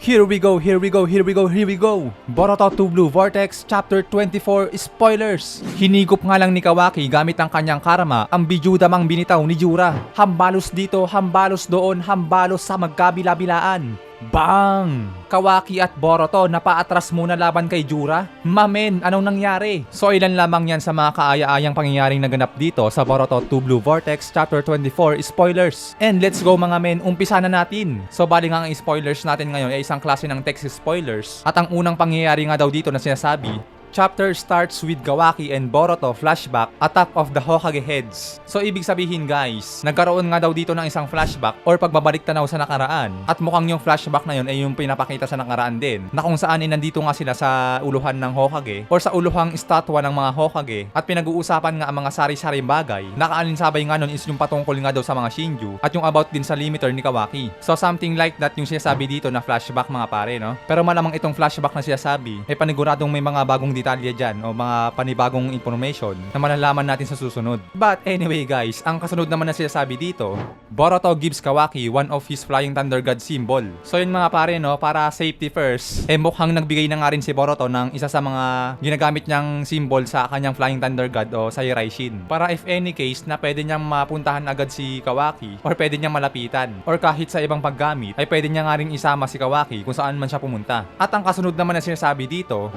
Here we go, here we go, here we go, here we go! Boruto 2 Blue Vortex Chapter 24 Spoilers! Hinigop nga lang ni Kawaki gamit ang kanyang karma ang bijudamang binitaw ni Jura. Hambalos dito, hambalos doon, hambalos sa magkabila-bilaan. Bang! Kawaki at Boruto napaatras muna laban kay Jura. Mamen, anong nangyari? So ilan lamang yan sa mga kaaya-ayang pangyayaring naganap dito sa Boruto 2 Blue Vortex Chapter 24 Spoilers. And let's go mga men, umpisa na natin. So bali nga ang spoilers natin ngayon ay isang klase ng text spoilers. At ang unang pangyayari nga daw dito na sinasabi, chapter starts with Kawaki and Boruto flashback attack of the Hokage heads. So ibig sabihin guys, nagkaroon nga daw dito ng isang flashback or pagbabalik tanaw sa nakaraan. At mukhang yung flashback na yun ay yung pinapakita sa nakaraan din. Na kung saan ay nandito nga sila sa uluhan ng Hokage or sa uluhang estatwa ng mga Hokage. At pinag-uusapan nga ang mga sari-saring bagay. Nakaalinsabay nga nun is yung patungkol nga daw sa mga Shinju at yung about din sa limiter ni Kawaki. So something like that yung sinasabi dito na flashback mga pare, no? Pero malamang itong flashback na sinasabi ay paniguradong may mga bagong detalye dyan o mga panibagong information na malalaman natin sa susunod. But anyway guys, ang kasunod naman na sinasabi dito, Boruto gives Kawaki one of his Flying Thunder God symbol. So yun mga pare, no, para safety first, mukhang nagbigay na nga rin si Boruto ng isa sa mga ginagamit niyang symbol sa kanyang Flying Thunder God o sa Raishin. Para if any case na pwede niyang mapuntahan agad si Kawaki or pwede niyang malapitan or kahit sa ibang paggamit ay pwede niya nga rin isama si Kawaki kung saan man siya pumunta. At ang kasunod naman na sinasabi dito,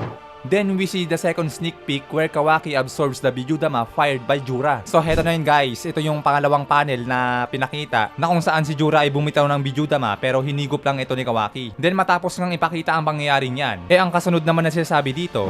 then we see the second sneak peek where Kawaki absorbs the Bijudama fired by Jura. So heto na yun guys, ito yung pangalawang panel na pinakita na kung saan si Jura ay bumitaw ng Bijudama pero hinigop lang ito ni Kawaki. Then matapos ngang ipakita ang pangyayaring yan, ang kasunod naman na sinasabi dito,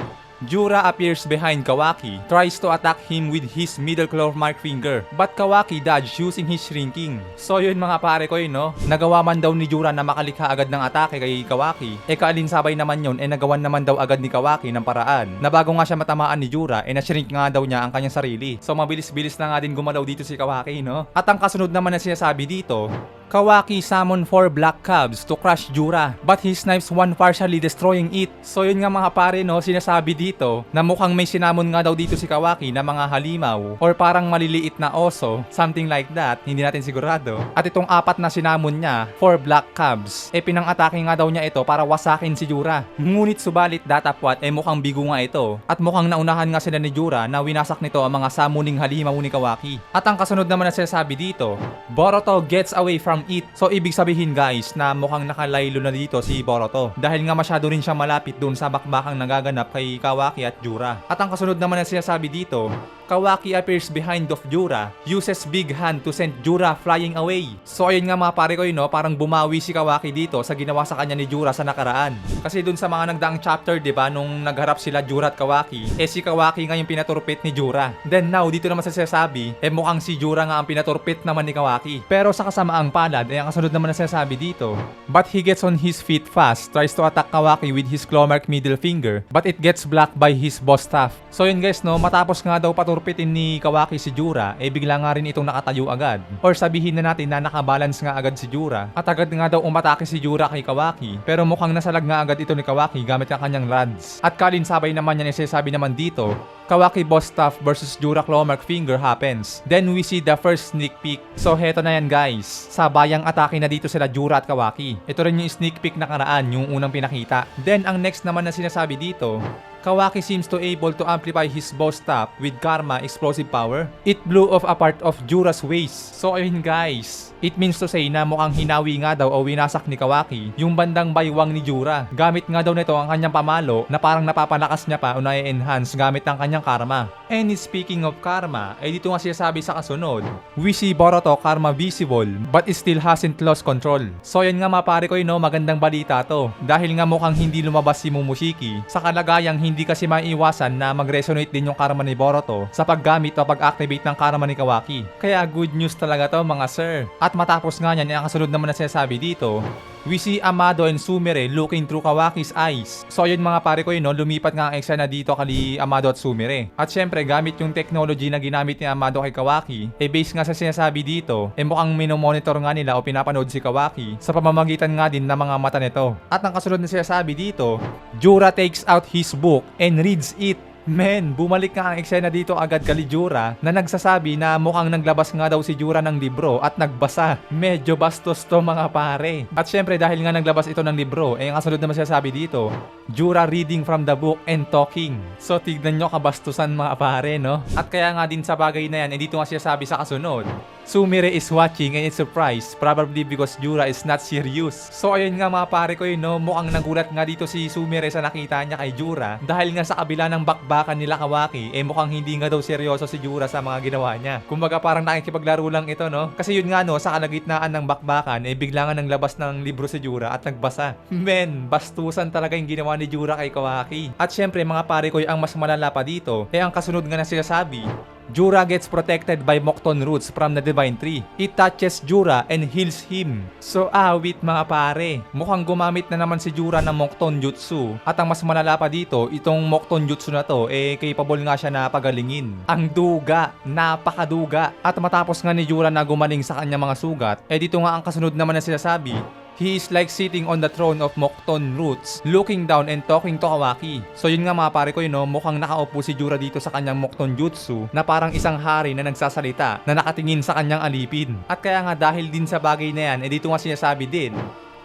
Jura appears behind Kawaki, tries to attack him with his middle claw mark finger, but Kawaki dodged using his shrinking. So yun mga pare ko yun, no? Nagawa man daw ni Jura na makalikha agad ng atake kay Kawaki, kaalinsabay naman yun, nagawan naman daw agad ni Kawaki ng paraan na bago nga siya matamaan ni Jura, na-shrink nga daw niya ang kanyang sarili. So mabilis-bilis na nga din gumalaw dito si Kawaki, no? At ang kasunod naman na sinasabi dito, Kawaki summoned 4 black cubs to crush Jura, but he snipes one partially destroying it. So yun nga mga pare, no, sinasabi dito na mukhang may sinamon nga daw dito si Kawaki na mga halimaw or parang maliliit na oso, something like that, hindi natin sigurado. At itong 4 na sinamon niya, 4 black cubs, pinang-atake nga daw niya ito para wasakin si Jura. Ngunit subalit datapwat mukhang bigo nga ito. At mukhang naunahan nga sila ni Jura na winasak nito ang mga summoning halimaw ni Kawaki. At ang kasunod naman na sinasabi dito, Boruto gets away from it. So ibig sabihin guys na mukhang nakalaylo na dito si Boruto dahil nga masyado rin siya malapit dun sa bakbakang nagaganap kay Kawaki at Jura. At ang kasunod naman na sinasabi dito, Kawaki appears behind of Jura, uses big hand to send Jura flying away. So ayun nga mga pare ko yun, no, parang bumawi si Kawaki dito sa ginawa sa kanya ni Jura sa nakaraan. Kasi dun sa mga nagdaang chapter, diba, nung nagharap sila Jura at Kawaki, si Kawaki nga yung pinaturpit ni Jura. Then now, dito naman sa sinasabi, mukhang si Jura nga ang pinaturpit naman ni Kawaki. Pero sa kasamaang palad, ang kasunod naman na sinasabi dito, but he gets on his feet fast, tries to attack Kawaki with his claw mark middle finger, but it gets blocked by his boss staff. So yun guys, no, matapos nga daw paturpitin ni Kawaki si Jura, bigla nga rin itong nakatayo agad. Or sabihin na natin na nakabalance nga agad si Jura, at agad nga daw umatake si Jura kay Kawaki, pero mukhang nasalag nga agad ito ni Kawaki gamit ang kanyang rods. At kalinsabay naman yan, sabi naman dito, Kawaki boss staff versus Jura claw mark finger happens. Then we see the first sneak peek. So heto na yan guys, sabayang atake na dito sila Jura at Kawaki. Ito rin yung sneak peek na karaan, yung unang pinakita. Then ang next naman na sinasabi dito, Kawaki seems to able to amplify his boss staff with karma explosive power. It blew off a part of Jura's waist. So ayun guys, it means to say na mukhang hinawi nga daw o winasak ni Kawaki yung bandang baywang ni Jura. Gamit nga daw nito ang kanyang pamalo na parang napapalakas niya pa o na-enhance gamit ang kanyang karma. And speaking of karma, dito nga sinasabi sa kasunod, we see Boruto karma visible but it still hasn't lost control. So yan nga mga pare ko yun, no, magandang balita to. Dahil nga mukhang hindi lumabas si Momoshiki sa kalagayang hindi kasi maiiwasan na mag-resonate din yung karma ni Boruto sa paggamit o pag-activate ng karma ni Kawaki. Kaya good news talaga to mga sir. At matapos nga yan, ang kasunod naman na sinasabi dito, we see Amado and Sumire looking through Kawaki's eyes. So yun mga pare ko yun, no, lumipat nga ang eksena dito kali Amado at Sumire. At syempre gamit yung technology na ginamit ni Amado kay Kawaki, based nga sa sinasabi dito, mukhang minomonitor nga nila o pinapanood si Kawaki sa pamamagitan nga din ng mga mata nito. At ang kasunod na sinasabi dito, Jura takes out his book and reads it. Men, bumalik nga ang eksena dito agad kay Jura na nagsasabi na mukhang naglabas nga daw si Jura ng libro at nagbasa. Medyo bastos to mga pare. At syempre dahil nga naglabas ito ng libro, ang kasunod naman siya sabi dito, Jura reading from the book and talking. So tignan nyo kabastusan mga pare, no? At kaya nga din sa bagay na yan, dito nga siya sabi sa kasunod, Sumire is watching and is surprised, probably because Jura is not serious. So ayun nga mga pare ko yun, no? Mukhang nagulat nga dito si Sumire sa nakita niya kay Jura dahil nga sa kabila ng bakbakan nila Kawaki, mukhang hindi nga daw seryoso si Jura sa mga ginawa niya. Kumbaga parang nakikipaglaro lang ito, no? Kasi yun nga, no, sa kalagitnaan ng bakbakan, bigla nga nang labas ng libro si Jura at nagbasa. Men, bastusan talaga yung ginawa ni Jura kay Kawaki. At syempre mga pare ko, ang mas malala pa dito, ang kasunod nga na sinasabi, Jura gets protected by Mokton roots from the Divine Tree. It touches Jura and heals him. So awit mga pare, mukhang gumamit na naman si Jura ng Mokton Jutsu. At ang mas malala pa dito, itong Mokton Jutsu na to, capable nga siya na pagalingin. Ang duga, napakaduga. At matapos nga ni Jura na gumaling sa kanya mga sugat, dito nga ang kasunod naman na sinasabi, he is like sitting on the throne of Mokton roots, looking down and talking to Kawaki. So yun nga mga pare ko yun, no? Mukhang nakaupo si Jura dito sa kanyang Mokton Jutsu na parang isang hari na nagsasalita na nakatingin sa kanyang alipin. At kaya nga dahil din sa bagay na yan, dito nga sinasabi din,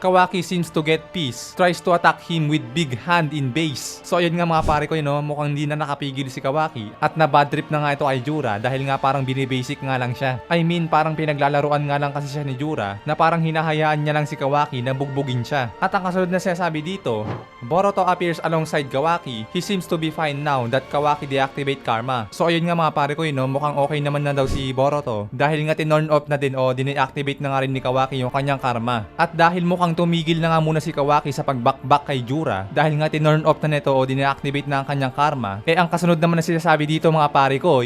Kawaki seems to get peace, tries to attack him with big hand in base. So ayun nga mga pare ko, no? Mukhang hindi na nakapigil si Kawaki at na bad trip na nga ito kay Jura dahil nga parang binibasic nga lang siya. I mean parang pinaglalaruan nga lang kasi siya ni Jura na parang hinahayaan niya lang si Kawaki na bugbugin siya. At ang kasunod na sinasabi dito, Boruto appears alongside Kawaki. He seems to be fine now that Kawaki deactivate karma. So ayun nga mga pare ko, no? Mukhang okay naman na daw si Boruto dahil nga tinorn off na din o dineactivate na nga rin ni Kawaki yung kanyang karma. At dahil mukhang tumigil na nga muna si Kawaki sa pagbakbak kay Jura dahil nga tinorn off na nito o dineactivate na ang kanyang karma, ang kasunod naman na sinasabi dito mga pare ko,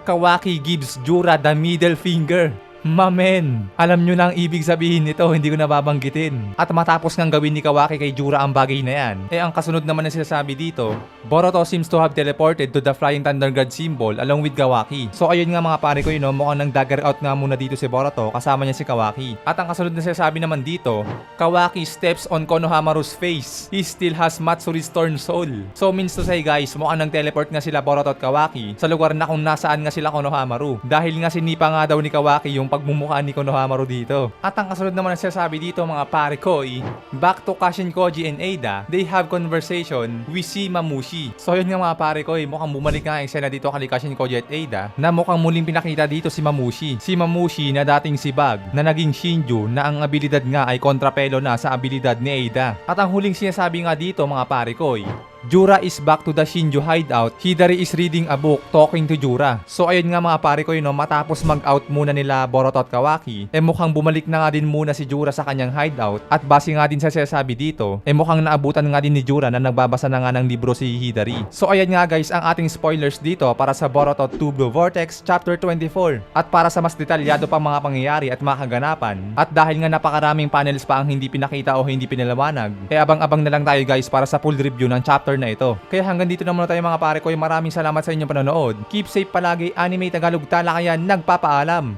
Kawaki gives Jura the middle finger. Mamen, alam nyo na ang ibig sabihin nito, hindi ko nababanggitin. At matapos ngang gawin ni Kawaki kay Jura ang bagay na yan, ang kasunod naman na sinasabi dito, Boruto seems to have teleported to the Flying Thunder God symbol along with Kawaki. So ayun nga mga pare ko yun, no? Mukhang nang dagger out nga muna dito si Boruto kasama niya si Kawaki. At ang kasunod na sinasabi naman dito, Kawaki steps on Konohamaru's face. He still has Matsuri's torn soul. So means to say guys, mukhang nang teleport nga sila Boruto at Kawaki sa lugar na kung nasaan nga sila Konohamaru. Dahil nga sinipa nga daw ni Kawaki yung pagmumukha ni Konohamaru dito. At ang kasunod naman na sinasabi dito mga pare ko, back to Kashin Koji and Ada, they have conversation, we see Mamushi. So yun nga mga pare ko, mukhang bumalik nga ang eksena dito kay Kashin Koji at Ada na mukhang muling pinakita dito si Mamushi. Si Mamushi na dating si Bag na naging Shinju na ang abilidad nga ay kontrapelo na sa abilidad ni Ada. At ang huling sinasabi nga dito mga pare ko, Jura is back to the Shinju hideout. Hidari is reading a book, talking to Jura. So ayun nga mga pare ko, matapos mag-out muna nila Boruto at Kawaki, mukhang bumalik na nga din muna si Jura sa kanyang hideout. At base nga din sa sinasabi dito, mukhang naabutan nga din ni Jura na nagbabasa na nga ng libro si Hidari. So ayan nga guys ang ating spoilers dito para sa Boruto 2 Blue Vortex Chapter 24. At para sa mas detalyado pang mga pangyayari at mga kaganapan, at dahil nga napakaraming panels pa ang hindi pinakita o hindi pinalawanag, abang-abang na lang tayo guys para sa full review ng chapter na ito. Kaya hanggang dito na muna tayo mga pare ko. Maraming salamat sa inyong panonood. Keep safe palagi. Anime Tagalog Talakayan nagpapaalam.